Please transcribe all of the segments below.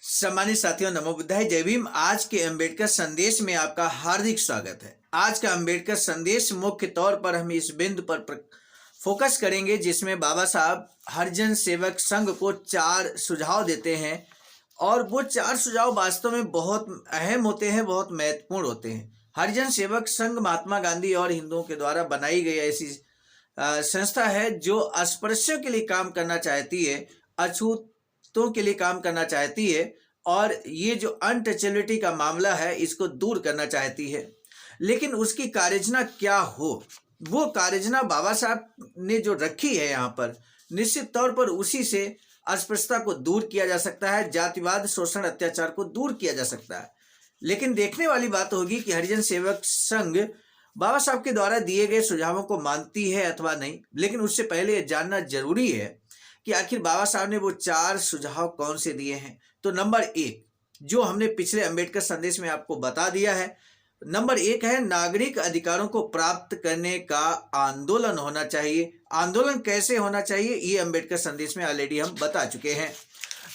सम्मानित साथियों, नमो बुद्धाय, जय भीम। आज के अंबेडकर संदेश में आपका हार्दिक स्वागत है। आज का अंबेडकर संदेश मुख्य तौर पर हम इस बिंदु पर फोकस करेंगे जिसमें बाबा साहब हरिजन सेवक संघ को 4 सुझाव देते हैं और वो 4 सुझाव वास्तव में बहुत अहम होते हैं, बहुत महत्वपूर्ण होते हैं। हरिजन सेवक संघ महात्मा गांधी और हिंदुओं के द्वारा बनाई गई ऐसी संस्था है जो अस्पृश्यों के लिए काम करना चाहती है, अछूतों के लिए काम करना चाहती है और ये जो अनटचेबिलिटी का मामला है इसको दूर करना चाहती है। लेकिन उसकी कार्ययोजना क्या हो, वो कार्ययोजना बाबा साहब ने जो रखी है यहाँ पर, निश्चित तौर पर उसी से अस्पृश्यता को दूर किया जा सकता है, जातिवाद, शोषण, अत्याचार को दूर किया जा सकता है। लेकिन देखने वाली बात होगी कि हरिजन सेवक संघ बाबा साहब के द्वारा दिए गए सुझावों को मानती है अथवा नहीं। लेकिन उससे पहले यह जानना जरूरी है कि आखिर बाबा साहब ने वो 4 सुझाव कौन से दिए हैं। तो नंबर 1 जो हमने पिछले अंबेडकर संदेश में आपको बता दिया है, नंबर 1 है नागरिक अधिकारों को प्राप्त करने का आंदोलन होना चाहिए। आंदोलन कैसे होना चाहिए ये अंबेडकर संदेश में ऑलरेडी हम बता चुके हैं।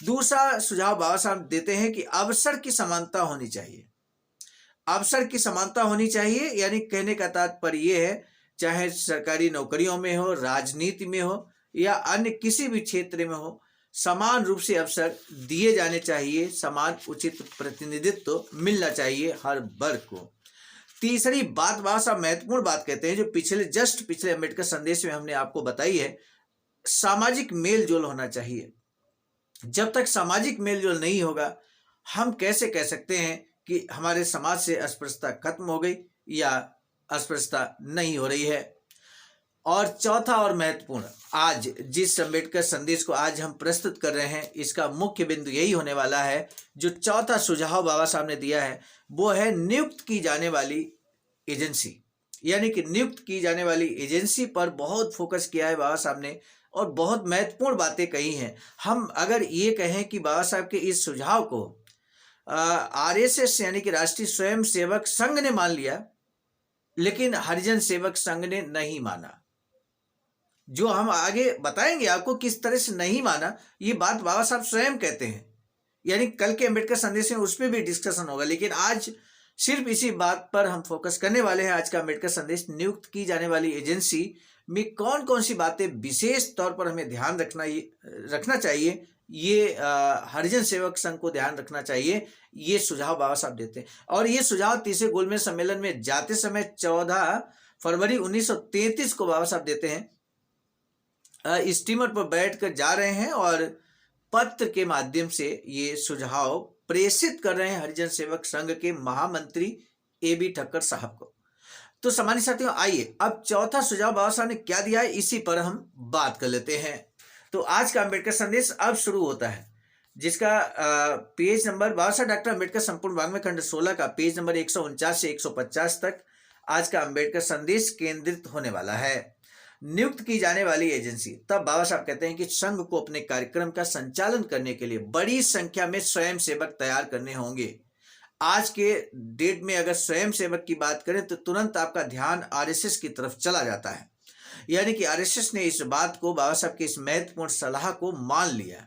दूसरा सुझाव बाबा साहब देते हैं कि अवसर की समानता होनी चाहिए। अवसर की समानता होनी चाहिए यानी कहने का तात्पर्य यह है, चाहे सरकारी नौकरियों में हो, राजनीति में हो या अन्य किसी भी क्षेत्र में हो, समान रूप से अवसर दिए जाने चाहिए, समान उचित प्रतिनिधित्व मिलना चाहिए हर वर्ग को। तीसरी बात बाबा साहब महत्वपूर्ण बात कहते हैं जो पिछले अंबेडकर संदेश में हमने आपको बताई है, सामाजिक मेल जोल होना चाहिए। जब तक सामाजिक मेल जोल नहीं होगा हम कैसे कह सकते हैं कि हमारे समाज से अस्पृश्यता खत्म हो गई या अस्पृश्यता नहीं हो रही है। और चौथा और महत्वपूर्ण, आज जिस अंबेडकर संदेश को आज हम प्रस्तुत कर रहे हैं इसका मुख्य बिंदु यही होने वाला है। जो चौथा सुझाव बाबा साहब ने दिया है वो है नियुक्त की जाने वाली एजेंसी, यानी कि नियुक्त की जाने वाली एजेंसी पर बहुत फोकस किया है बाबा साहब ने और बहुत महत्वपूर्ण बातें कही हैं। हम अगर ये कहें कि बाबा साहब के इस सुझाव को आरएसएस यानी कि राष्ट्रीय स्वयं सेवक संघ ने मान लिया लेकिन हरिजन सेवक संघ ने नहीं माना, जो हम आगे बताएंगे आपको किस तरह से नहीं माना, ये बात बाबा साहब स्वयं कहते हैं। यानी कल के अंबेडकर संदेश में उस पर भी डिस्कशन होगा, लेकिन आज सिर्फ इसी बात पर हम फोकस करने वाले हैं। आज का अंबेडकर संदेश नियुक्त की जाने वाली एजेंसी में कौन कौन सी बातें विशेष तौर पर हमें ध्यान रखना चाहिए, ये हरिजन सेवक संघ को ध्यान रखना चाहिए, ये सुझाव बाबा साहब देते हैं। और ये सुझाव तीसरे गोलमेज सम्मेलन में जाते समय 14 फरवरी 1933 को बाबा साहब देते हैं। स्टीमर पर बैठकर जा रहे हैं और पत्र के माध्यम से ये सुझाव प्रेषित कर रहे हैं हरिजन सेवक संघ के महामंत्री AB ठक्कर साहब को। तो सामान्य साथियों, आइए अब चौथा सुझाव बाबा साहब ने क्या दिया है इसी पर हम बात कर लेते हैं। तो आज का अंबेडकर संदेश अब शुरू होता है, जिसका पेज नंबर बाबा साहब डॉक्टर अंबेडकर संपूर्ण वाङ्मय खंड 16 का पेज नंबर 149 से 150 तक आज का अंबेडकर संदेश केंद्रित होने वाला है। नियुक्त की जाने वाली एजेंसी, तब बाबा साहब कहते हैं कि संघ को अपने कार्यक्रम का संचालन करने के लिए बड़ी संख्या में स्वयं सेवक तैयार करने होंगे। आज के डेट में अगर स्वयं सेवक की बात करें तो तुरंत आपका ध्यान आरएसएस की तरफ चला जाता है, यानी कि आरएसएस ने इस बात को, बाबा साहब की इस महत्वपूर्ण सलाह को मान लिया।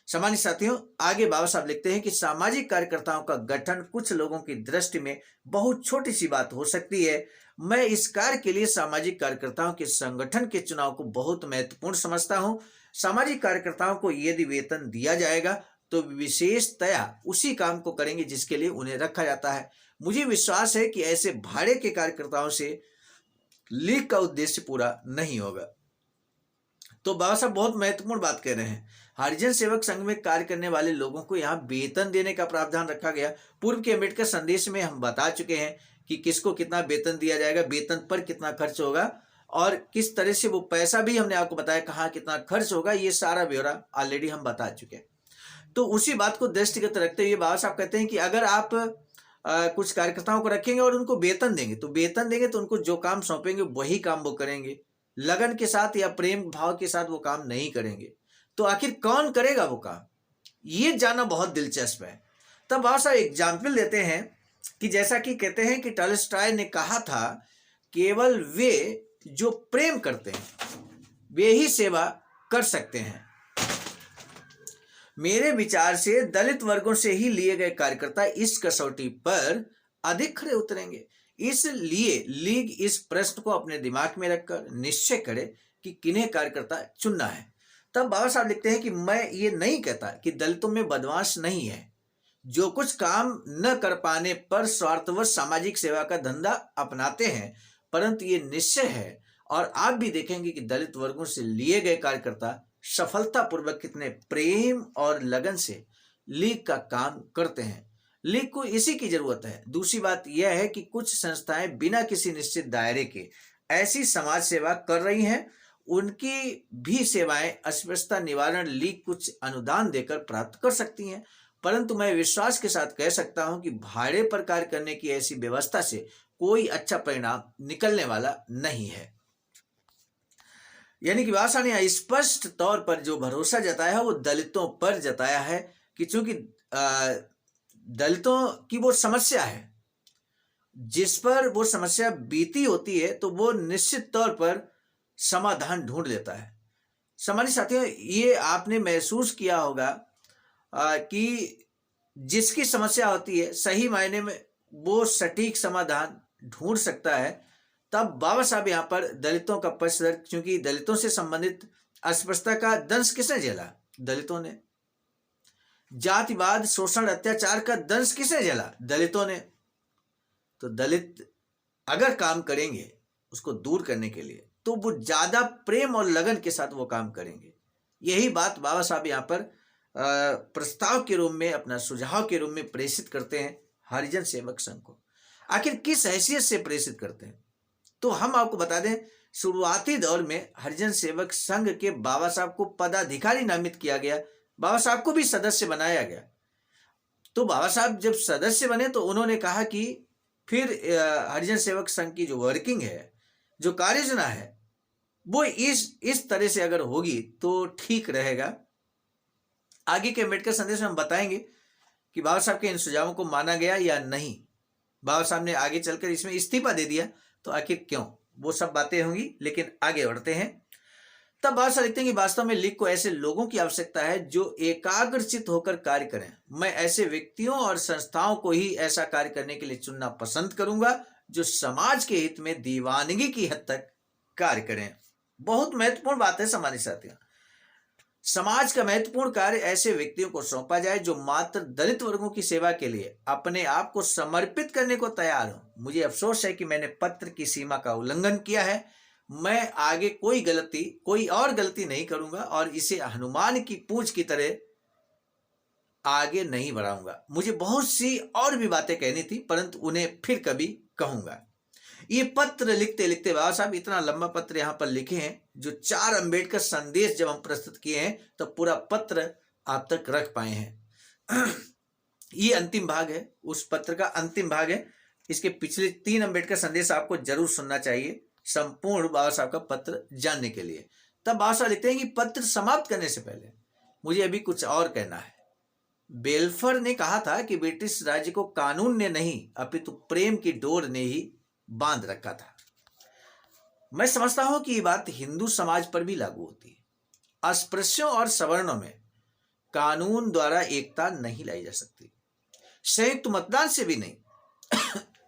सामान्य साथियों, आगे बाबा साहब लिखते हैं कि सामाजिक कार्यकर्ताओं का गठन कुछ लोगों की दृष्टि में बहुत छोटी सी बात हो सकती है। मैं इस कार्य के लिए सामाजिक कार्यकर्ताओं के संगठन के चुनाव को बहुत महत्वपूर्ण समझता हूं। सामाजिक कार्यकर्ताओं को यदि वेतन दिया जाएगा तो विशेषतया उसी काम को करेंगे जिसके लिए उन्हें रखा जाता है। मुझे विश्वास है कि ऐसे भाड़े के कार्यकर्ताओं से लीग का उद्देश्य पूरा नहीं होगा। तो बाबा साहब बहुत महत्वपूर्ण बात कह रहे हैं। हरिजन सेवक संघ में कार्य करने वाले लोगों को यहाँ वेतन देने का प्रावधान रखा गया। पूर्व के अंबेडकर संदेश में हम बता चुके हैं कि किसको कितना वेतन दिया जाएगा, वेतन पर कितना खर्च होगा और किस तरह से वो पैसा भी हमने आपको बताया कहाँ कितना खर्च होगा, ये सारा ब्यौरा ऑलरेडी हम बता चुके हैं। तो उसी बात को दृष्टिगत रखते हुए बाबा साहब कहते हैं कि अगर आप कुछ कार्यकर्ताओं को रखेंगे और उनको वेतन देंगे तो उनको जो काम सौंपेंगे वही काम वो करेंगे, लगन के साथ या प्रेम भाव के साथ वो काम नहीं करेंगे। तो आखिर कौन करेगा वो काम, ये जानना बहुत दिलचस्प है। तब बाबा साहब एग्जाम्पल देते हैं कि जैसा कि कहते हैं कि टॉलस्टॉय ने कहा था, केवल वे जो प्रेम करते हैं वे ही सेवा कर सकते हैं। मेरे विचार से दलित वर्गों से ही लिए गए कार्यकर्ता इस कसौटी पर अधिक खरे उतरेंगे। इसलिए लीग इस प्रश्न को अपने दिमाग में रखकर निश्चय करे कि किन्हें कार्यकर्ता चुनना है। तब बाबा साहब लिखते हैं कि मैं ये नहीं कहता कि दलितों में बदमाश नहीं है, जो कुछ काम न कर पाने पर स्वार्थवश सामाजिक सेवा का धंधा अपनाते हैं, परंतु ये निश्चय है और आप भी देखेंगे कि दलित वर्गों से लिए गए कार्यकर्ता सफलतापूर्वक कितने प्रेम और लगन से लीग का काम करते हैं। लीग को इसी की जरूरत है। दूसरी बात यह है कि कुछ संस्थाएं बिना किसी निश्चित दायरे के ऐसी समाज सेवा कर रही हैं, उनकी भी सेवाएं अस्पृश्यता निवारण लीग कुछ अनुदान देकर प्राप्त कर सकती हैं, परंतु मैं विश्वास के साथ कह सकता हूं कि भाड़े पर कार्य करने की ऐसी व्यवस्था से कोई अच्छा परिणाम निकलने वाला नहीं है। यानी कि भाषा ने स्पष्ट तौर पर जो भरोसा जताया है वो दलितों पर जताया है कि चूंकि दलितों की वो समस्या है, जिस पर वो समस्या बीती होती है, तो वो निश्चित तौर पर समाधान ढूंढ लेता है। सामान्य साथियों, ये आपने महसूस किया होगा कि जिसकी समस्या होती है सही मायने में वो सटीक समाधान ढूंढ सकता है। तब बाबा साहब यहाँ पर दलितों का पक्ष, क्योंकि दलितों से संबंधित अस्पृश्यता का दंश किसने झेला? दलितों ने। जातिवाद, शोषण, अत्याचार का दंश किसने झेला? दलितों ने। तो दलित अगर काम करेंगे उसको दूर करने के लिए, तो वो ज्यादा प्रेम और लगन के साथ वो काम करेंगे। यही बात बाबा साहब यहाँ पर प्रस्ताव के रूप में, अपना सुझाव के रूप में प्रेषित करते हैं हरिजन सेवक संघ को। आखिर किस हैसियत से प्रेषित करते हैं? तो हम आपको बता दें, शुरुआती दौर में हरिजन सेवक संघ के बाबा साहब को पदाधिकारी नामित किया गया, बाबा साहब को भी सदस्य बनाया गया। तो बाबा साहब जब सदस्य बने तो उन्होंने कहा कि फिर हरिजन सेवक संघ की जो वर्किंग है, जो कार्ययोजना है, वो इस तरह से अगर होगी तो ठीक रहेगा। आगे के अम्बेडकर संदेश में हम बताएंगे कि बाबा साहब के इन सुझावों को माना गया या नहीं। बाबा साहब ने आगे चलकर इसमें इस्तीफा दे दिया, तो आखिर क्यों, वो सब बातें होंगी। लेकिन आगे बढ़ते हैं। तब बाबा साहब लिखते हैं कि वास्तव में लीग को ऐसे लोगों की आवश्यकता है जो एकाग्रचित होकर कार्य करें। मैं ऐसे व्यक्तियों और संस्थाओं को ही ऐसा कार्य करने के लिए चुनना पसंद करूंगा जो समाज के हित में दीवानगी की हद तक कार्य करें। बहुत महत्वपूर्ण बात है सामान्य साथियों। समाज का महत्वपूर्ण कार्य ऐसे व्यक्तियों को सौंपा जाए जो मात्र दलित वर्गों की सेवा के लिए अपने आप को समर्पित करने को तैयार हो। मुझे अफसोस है कि मैंने पत्र की सीमा का उल्लंघन किया है। मैं आगे कोई और गलती नहीं करूंगा और इसे हनुमान की पूंछ की तरह आगे नहीं बढ़ाऊंगा। मुझे बहुत सी और भी बातें कहनी थी, परंतु उन्हें फिर कभी कहूंगा। ये पत्र लिखते लिखते बाबा साहब इतना लंबा पत्र यहाँ पर लिखे हैं, जो 4 अम्बेडकर संदेश जब हम प्रस्तुत किए हैं तो पूरा पत्र आप तक रख पाए हैं। ये अंतिम भाग है, उस पत्र का अंतिम भाग है। इसके पिछले 3 अम्बेडकर संदेश आपको जरूर सुनना चाहिए संपूर्ण बाबा साहब का पत्र जानने के लिए। तब बाबा साहब लिखते हैं कि पत्र समाप्त करने से पहले मुझे अभी कुछ और कहना है। बेल्फर ने कहा था कि ब्रिटिश राज्य को कानून ने नहीं अपितु प्रेम की डोर ने ही बांध रखा था। मैं समझता हूं कि ये बात हिंदू समाज पर भी लागू होती है। अस्पृश्यों और सवर्णों में कानून द्वारा एकता नहीं लाई जा सकती, संयुक्त मतदान से भी नहीं।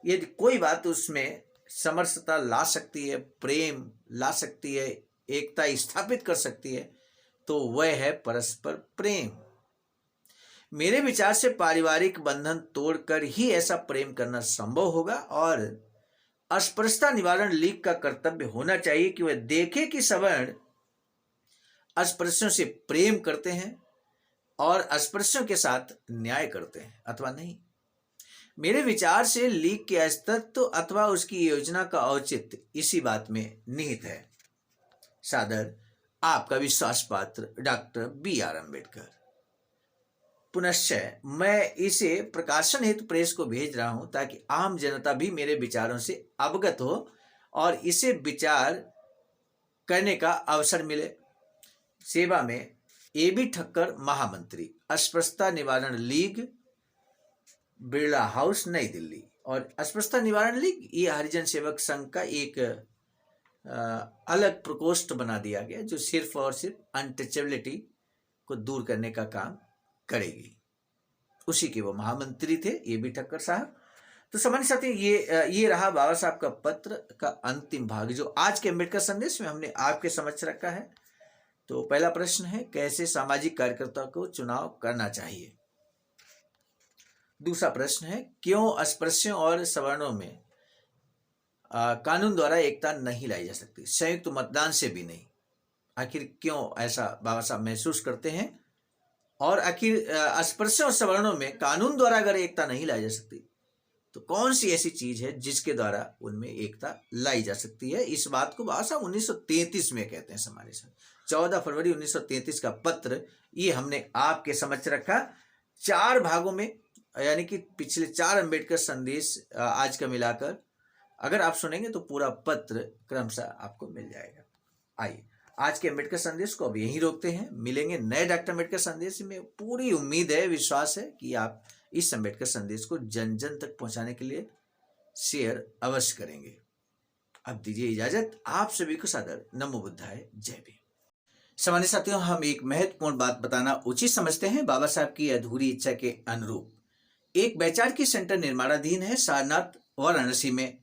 यदि कोई बात उसमें समरसता ला सकती है, प्रेम ला सकती है, एकता स्थापित कर सकती है, तो वह है परस्पर प्रेम। मेरे विचार से पारिवारिक बंधन तोड़कर ही ऐसा प्रेम करना संभव होगा और अस्पृश्यता निवारण लीग का कर्तव्य होना चाहिए कि वह देखे कि सवर्ण अस्पृश्यों से प्रेम करते हैं और अस्पृश्यों के साथ न्याय करते हैं अथवा नहीं। मेरे विचार से लीग के अस्तित्व अथवा उसकी योजना का औचित्य इसी बात में निहित है। सादर आपका विश्वास पात्र डॉक्टर B.R. अम्बेडकर। पुनश्च मैं इसे प्रकाशन हेतु प्रेस को भेज रहा हूं ताकि आम जनता भी मेरे विचारों से अवगत हो और इसे विचार करने का अवसर मिले। सेवा में A.B. ठक्कर, महामंत्री, अस्पृश्यता निवारण लीग, बिरला हाउस, नई दिल्ली। और अस्पृश्यता निवारण लीग ये हरिजन सेवक संघ का एक अलग प्रकोष्ठ बना दिया गया जो सिर्फ और सिर्फ अनटचेबिलिटी को दूर करने का काम करेगी। उसी के वो महामंत्री थे, ये भी ठक्कर साहब। तो सामान्य साथियों, ये रहा बाबा साहब का पत्र का अंतिम भाग, जो आज के अम्बेडकर संदेश में हमने आपके समक्ष रखा है। तो पहला प्रश्न है, कैसे सामाजिक कार्यकर्ता को चुनाव करना चाहिए। दूसरा प्रश्न है, क्यों अस्पृश्यों और सवर्णों में कानून द्वारा एकता नहीं लाई जा सकती, संयुक्त मतदान से भी नहीं। आखिर क्यों ऐसा बाबा साहब महसूस करते हैं, और आखिर अस्पृश्यों और सवर्णों में कानून द्वारा अगर एकता नहीं लाई जा सकती तो कौन सी ऐसी चीज है जिसके द्वारा उनमें एकता लाई जा सकती है। इस बात को बाबा साहब 1933 में कहते हैं। हमारे साथ 14 फरवरी 1933 का पत्र ये हमने आपके समक्ष रखा 4 भागों में, यानी कि पिछले 4 अम्बेडकर संदेश आज का मिलाकर अगर आप सुनेंगे तो पूरा पत्र क्रमशः आपको मिल जाएगा। आइए आज के अम्बेडकर संदेश को अब यहीं रोकते हैं, मिलेंगे नए डॉक्टर अम्बेडकर संदेश में। पूरी उम्मीद है, विश्वास है कि आप इस अम्बेडकर संदेश को जन जन तक पहुंचाने के लिए शेयर अवश्य करेंगे। अब दीजिए इजाजत, आप सभी को सादर नमो बुद्धाय, जय भीम। सामान्य साथियों, हम एक महत्वपूर्ण बात बताना उचित समझते हैं। बाबा साहब की अधूरी इच्छा के अनुरूप एक वैचारिक सेंटर निर्माणाधीन है सारनाथ वाराणसी में,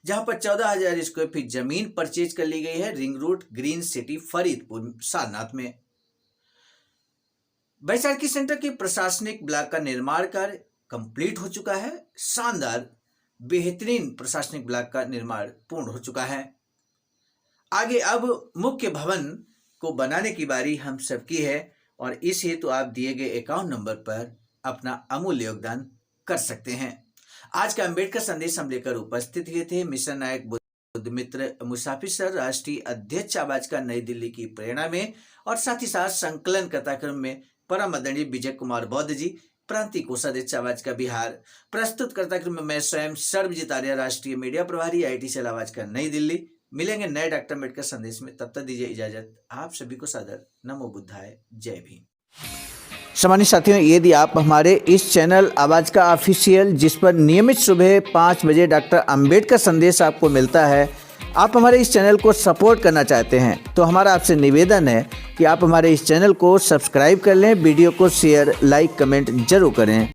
जहां पर 14,000 स्क्वायर फीट जमीन परचेज कर ली गई है ring road green city Faridpur Sarnath में। वैचारिक सेंटर के प्रशासनिक ब्लॉक का निर्माण कार्य कंप्लीट हो चुका है। शानदार बेहतरीन प्रशासनिक ब्लॉक का निर्माण पूर्ण हो चुका है। आगे अब मुख्य भवन को बनाने की बारी हम सबकी है, और इस हेतु आप दिए गए अकाउंट नंबर पर अपना अमूल्य योगदान कर सकते हैं। आज का अम्बेडकर संदेश हम लेकर उपस्थित हुए थे मिशन नायक बुद्ध मित्र मुसाफिर सर, राष्ट्रीय अध्यक्ष आवाज का नई दिल्ली की प्रेरणा में, और साथ ही साथ संकलन कथाक्रम में परम आदरणीय विजय कुमार बौद्ध जी, प्रांतीय कोषाध्यक्ष आवाज का बिहार। प्रस्तुत कर्ताक्रम में मैं स्वयं सर्वजीत आर्य, राष्ट्रीय मीडिया प्रभारी, IT सेल आवाज का नई दिल्ली। मिलेंगे नए डॉक्टर अम्बेडकर संदेश में, तब तक दीजिए इजाजत। आप सभी को सादर नमो बुद्धाय, जय भीम। सामान्य साथियों, यदि आप हमारे इस चैनल आवाज का ऑफिशियल, जिस पर नियमित सुबह 5 बजे डॉक्टर अम्बेडकर संदेश आपको मिलता है, आप हमारे इस चैनल को सपोर्ट करना चाहते हैं तो हमारा आपसे निवेदन है कि आप हमारे इस चैनल को सब्सक्राइब कर लें, वीडियो को शेयर, लाइक, कमेंट जरूर करें।